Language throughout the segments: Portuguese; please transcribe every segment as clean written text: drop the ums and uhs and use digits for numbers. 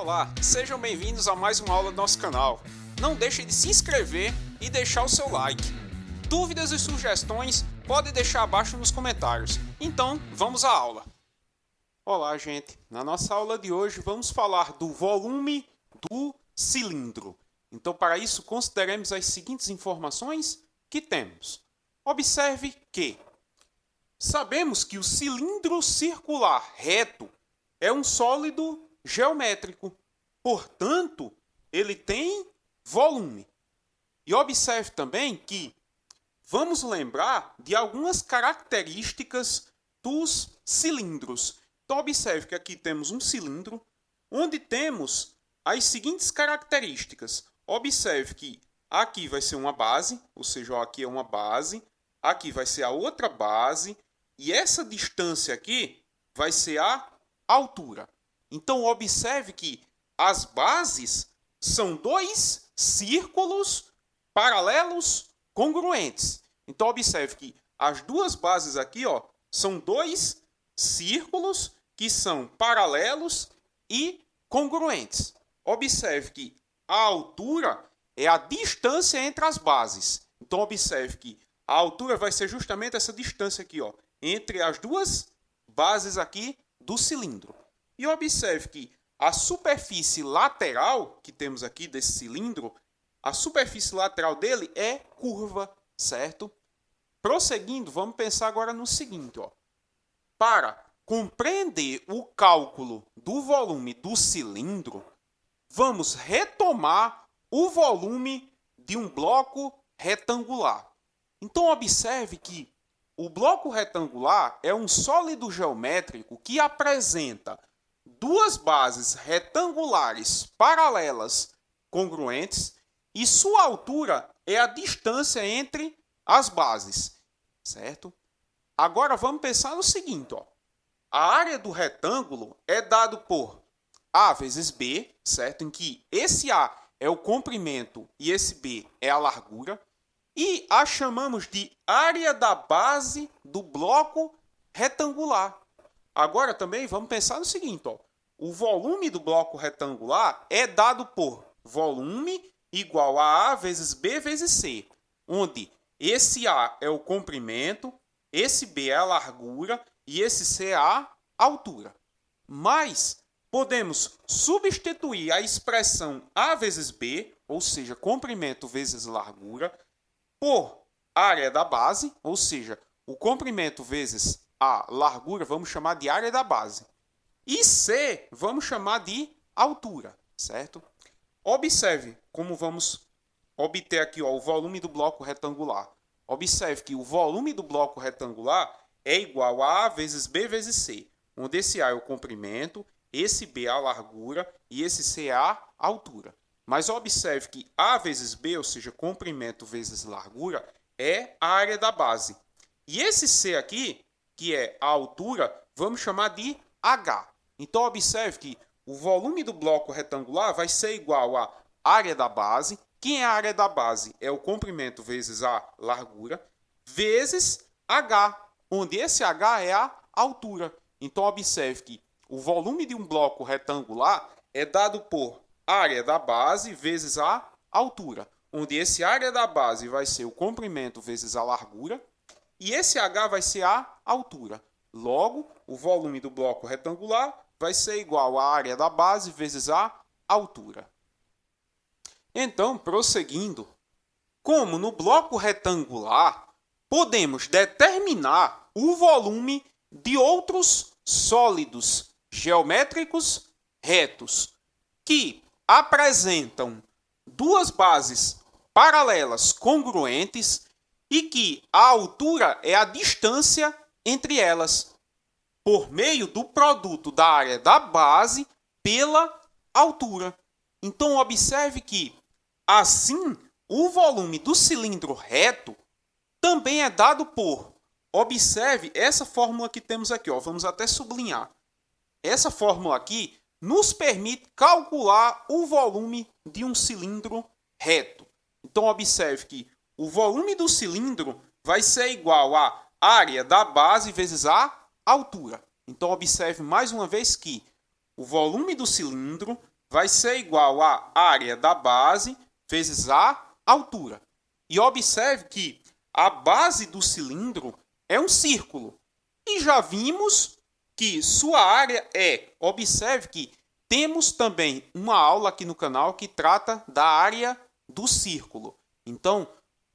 Olá, sejam bem-vindos a mais uma aula do nosso canal. Não deixe de se inscrever e deixar o seu like. Dúvidas e sugestões pode deixar abaixo nos comentários. Então, vamos à aula. Olá, gente. Na nossa aula de hoje vamos falar do volume do cilindro. Então, para isso, consideremos as seguintes informações que temos. Observe que sabemos que o cilindro circular reto é um sólido geométrico. Portanto, ele tem volume. E observe também que vamos lembrar de algumas características dos cilindros. Então, observe que aqui temos um cilindro onde temos as seguintes características. Observe que aqui vai ser uma base, ou seja, aqui é uma base, aqui vai ser a outra base, e essa distância aqui vai ser a altura. Então, observe que as bases são dois círculos paralelos congruentes. Então, observe que as duas bases aqui são dois círculos que são paralelos e congruentes. Observe que a altura é a distância entre as bases. Então, observe que a altura vai ser justamente essa distância aqui, entre as duas bases aqui do cilindro. E observe que a superfície lateral que temos aqui desse cilindro, a superfície lateral dele é curva, certo? Prosseguindo, vamos pensar agora no seguinte, Para compreender o cálculo do volume do cilindro, vamos retomar o volume de um bloco retangular. Então, observe que o bloco retangular é um sólido geométrico que apresenta duas bases retangulares paralelas congruentes e sua altura é a distância entre as bases, certo? Agora vamos pensar no seguinte, A área do retângulo é dado por A vezes B, certo? Em que esse A é o comprimento e esse B é a largura. E a chamamos de área da base do bloco retangular. Agora também vamos pensar no seguinte, O volume do bloco retangular é dado por volume igual a A vezes B vezes C, onde esse A é o comprimento, esse B é a largura e esse C é a altura. Mas podemos substituir a expressão A vezes B, ou seja, comprimento vezes largura, por área da base, ou seja, o comprimento vezes a largura, vamos chamar de área da base. E C, vamos chamar de altura, certo? Observe como vamos obter aqui o volume do bloco retangular. Observe que o volume do bloco retangular é igual a A vezes B vezes C, onde esse A é o comprimento, esse B é a largura e esse C é a altura. Mas observe que A vezes B, ou seja, comprimento vezes largura, é a área da base. E esse C aqui, que é a altura, vamos chamar de H. Então, observe que o volume do bloco retangular vai ser igual à área da base. Quem é a área da base? É o comprimento vezes a largura, vezes H, onde esse H é a altura. Então, observe que o volume de um bloco retangular é dado por área da base vezes a altura, onde esse área da base vai ser o comprimento vezes a largura e esse H vai ser a altura. Logo, o volume do bloco retangular vai ser igual à área da base vezes a altura. Então, prosseguindo, como no bloco retangular, podemos determinar o volume de outros sólidos geométricos retos que apresentam duas bases paralelas congruentes e que a altura é a distância entre elas, por meio do produto da área da base pela altura. Então, observe que, assim, o volume do cilindro reto também é dado por... Observe essa fórmula que temos aqui, vamos até sublinhar. Essa fórmula aqui nos permite calcular o volume de um cilindro reto. Então, observe que o volume do cilindro vai ser igual à área da base vezes a altura. Então, observe mais uma vez que o volume do cilindro vai ser igual à área da base vezes a altura. E observe que a base do cilindro é um círculo. E já vimos que sua área é. Observe que temos também uma aula aqui no canal que trata da área do círculo. Então,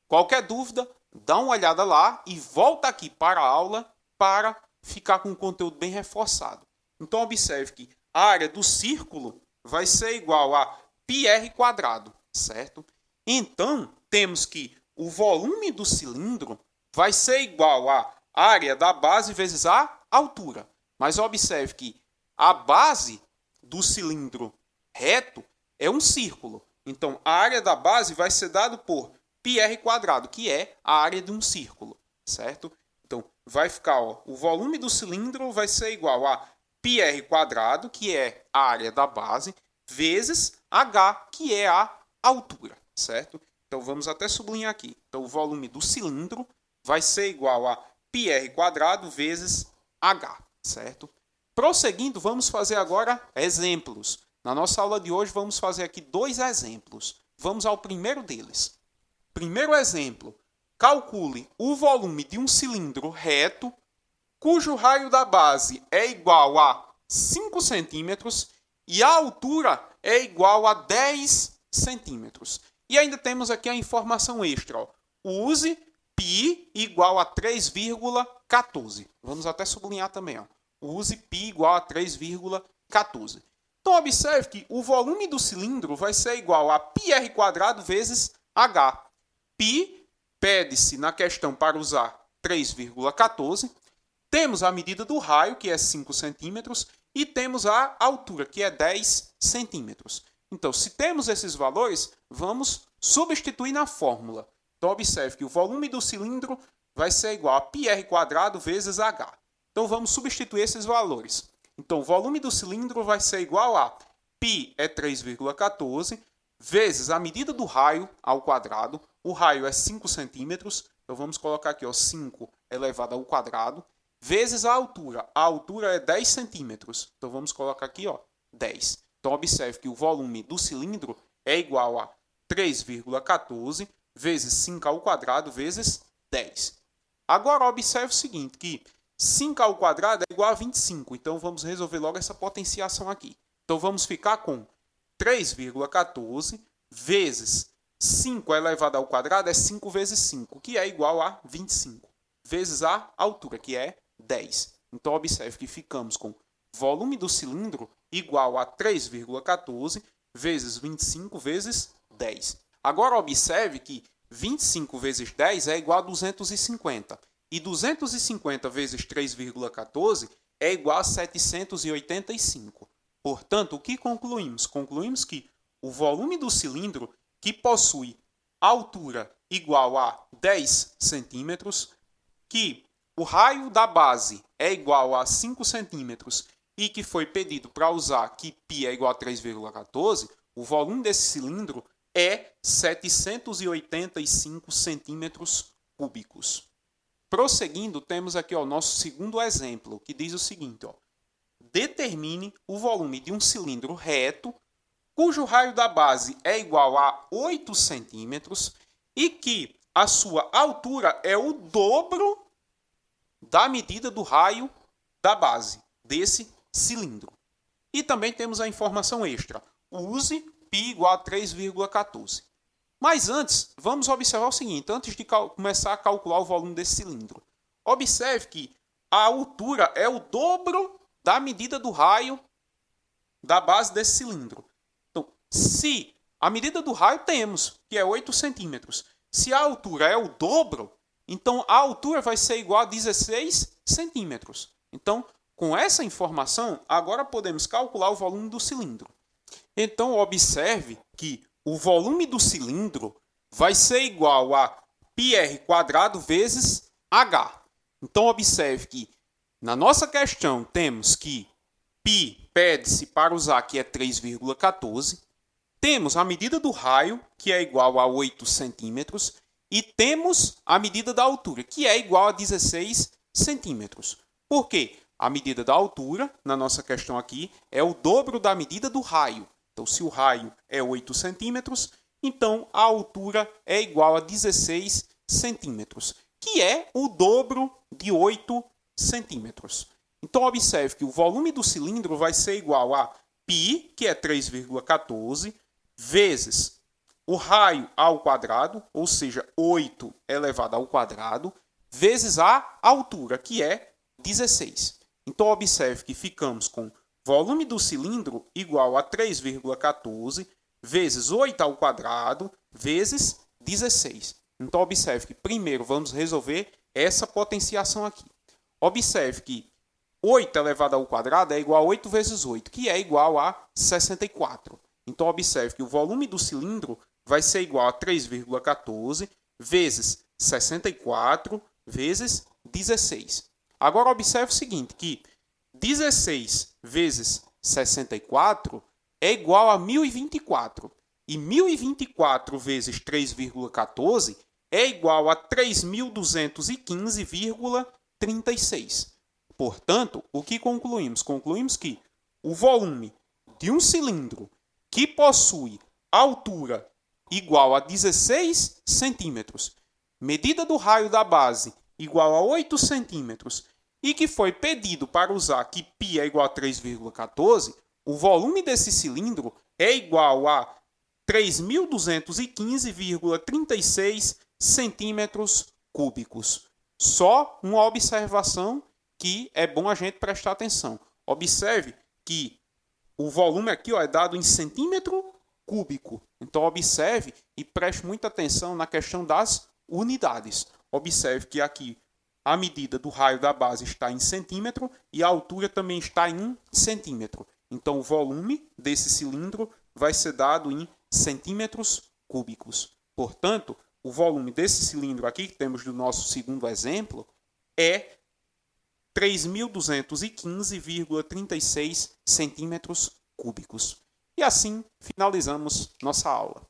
qualquer dúvida, dá uma olhada lá e volta aqui para a aula para ficar com o conteúdo bem reforçado. Então, observe que a área do círculo vai ser igual a πr², certo? Então, temos que o volume do cilindro vai ser igual à área da base vezes a altura. Mas observe que a base do cilindro reto é um círculo. Então, a área da base vai ser dada por πr², que é a área de um círculo, certo? Então, vai ficar, o volume do cilindro vai ser igual a πr², que é a área da base, vezes h, que é a altura, certo? Então, vamos até sublinhar aqui. Então, o volume do cilindro vai ser igual a πr² vezes h, certo? Prosseguindo, vamos fazer agora exemplos. Na nossa aula de hoje, vamos fazer aqui 2 exemplos. Vamos ao primeiro deles. Primeiro exemplo. Calcule o volume de um cilindro reto, cujo raio da base é igual a 5 centímetros e a altura é igual a 10 centímetros. E ainda temos aqui a informação extra. Ó. Use π igual a 3,14. Vamos até sublinhar também. Ó. Use π igual a 3,14. Então, observe que o volume do cilindro vai ser igual a πr² vezes h. Π pede-se na questão para usar 3,14. Temos a medida do raio, que é 5 centímetros, e temos a altura, que é 10 centímetros. Então, se temos esses valores, vamos substituir na fórmula. Então, observe que o volume do cilindro vai ser igual a πr² vezes h. Então, vamos substituir esses valores. Então, o volume do cilindro vai ser igual a π é 3,14 vezes a medida do raio ao quadrado. O raio é 5 centímetros. Então, vamos colocar aqui, ó, 5 elevado ao quadrado, vezes a altura. A altura é 10 centímetros. Então, vamos colocar aqui, ó, 10. Então, observe que o volume do cilindro é igual a 3,14 vezes 5 ao quadrado vezes 10. Agora, observe o seguinte, que 5 ao quadrado é igual a 25. Então, vamos resolver logo essa potenciação aqui. Então, vamos ficar com 3,14 vezes 5 elevado ao quadrado é 5 vezes 5, que é igual a 25, vezes a altura, que é 10. Então, observe que ficamos com volume do cilindro igual a 3,14 vezes 25 vezes 10. Agora, observe que 25 vezes 10 é igual a 250. E 250 vezes 3,14 é igual a 785. Portanto, o que concluímos? Concluímos que o volume do cilindro, que possui altura igual a 10 centímetros, que o raio da base é igual a 5 centímetros e que foi pedido para usar que π é igual a 3,14, o volume desse cilindro é 785 centímetros cúbicos. Prosseguindo, temos aqui o nosso segundo exemplo, que diz o seguinte, ó, determine o volume de um cilindro reto, cujo raio da base é igual a 8 centímetros e que a sua altura é o dobro da medida do raio da base desse cilindro. E também temos a informação extra. Use π igual a 3,14. Mas antes, vamos observar o seguinte, antes de começar a calcular o volume desse cilindro. Observe que a altura é o dobro da medida do raio da base desse cilindro. Então, se a medida do raio temos, que é 8 centímetros, se a altura é o dobro, então a altura vai ser igual a 16 centímetros. Então, com essa informação, agora podemos calcular o volume do cilindro. Então, observe que o volume do cilindro vai ser igual a πr² vezes h. Então, observe que na nossa questão temos que π pede-se para usar que é 3,14. Temos a medida do raio, que é igual a 8 centímetros. E temos a medida da altura, que é igual a 16 centímetros. Por quê? A medida da altura, na nossa questão aqui, é o dobro da medida do raio. Então, se o raio é 8 centímetros, então a altura é igual a 16 centímetros, que é o dobro de 8 centímetros. Então, observe que o volume do cilindro vai ser igual a π, que é 3,14, vezes o raio ao quadrado, ou seja, 8 elevado ao quadrado, vezes a altura, que é 16. Então, observe que ficamos com volume do cilindro igual a 3,14 vezes 8 ao quadrado vezes 16. Então, observe que primeiro vamos resolver essa potenciação aqui. Observe que 8 elevado ao quadrado é igual a 8 vezes 8, que é igual a 64. Então, observe que o volume do cilindro vai ser igual a 3,14 vezes 64 vezes 16. Agora, observe o seguinte, que 16 vezes 64 é igual a 1024. E 1024 vezes 3,14 é igual a 3.215,36. Portanto, o que concluímos? Concluímos que o volume de um cilindro que possui altura igual a 16 centímetros, medida do raio da base igual a 8 centímetros, e que foi pedido para usar que π é igual a 3,14, o volume desse cilindro é igual a 3.215,36 centímetros cúbicos. Só uma observação que é bom a gente prestar atenção. Observe que o volume aqui é dado em centímetro cúbico. Então, observe e preste muita atenção na questão das unidades. Observe que aqui a medida do raio da base está em centímetro e a altura também está em centímetro. Então, o volume desse cilindro vai ser dado em centímetros cúbicos. Portanto, o volume desse cilindro aqui, que temos do nosso segundo exemplo, é 3.215,36 centímetros cúbicos. E assim finalizamos nossa aula.